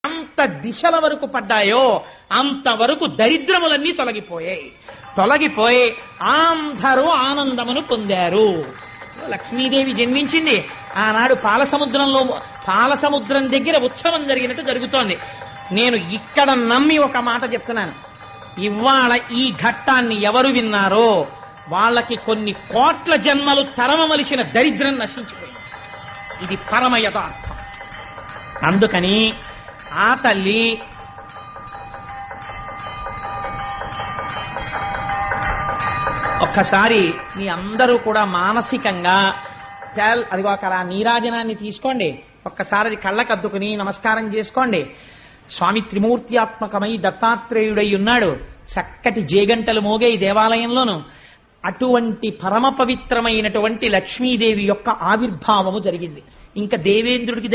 అంత దిశల వరకు పడ్డాయో అంతవరకు దరిద్రములన్నీ తొలగిపోయి అందరూ ఆనందమును పొందారు. లక్ష్మీదేవి జన్మించింది ఆనాడు పాలసముద్రం దగ్గర ఉత్సవం జరిగినట్టు జరుగుతోంది. నేను ఇక్కడ నమ్మి ఒక మాట చెప్తున్నాను, ఇవాళ ఈ ఘట్టాన్ని ఎవరు విన్నారో వాళ్ళకి కొన్ని కోట్ల జన్మలు తరమవలసిన దరిద్రం నశించిపోయింది. ఇది పరమ యథార్థం. అందుకని ఆ తల్లి ఒక్కసారి మీ అందరూ కూడా మానసికంగా అదిగో అక్కడ నీరాజనాన్ని తీసుకోండి, ఒక్కసారి అది కళ్ళకద్దుకుని నమస్కారం చేసుకోండి. స్వామి త్రిమూర్త్యాత్మకమై దత్తాత్రేయుడై ఉన్నాడు. చక్కటి జేగంటలు మోగే ఈ దేవాలయంలోను అటువంటి పరమ పవిత్రమైనటువంటి లక్ష్మీదేవి యొక్క ఆవిర్భావము జరిగింది. ఇంకా దేవేంద్రుడికి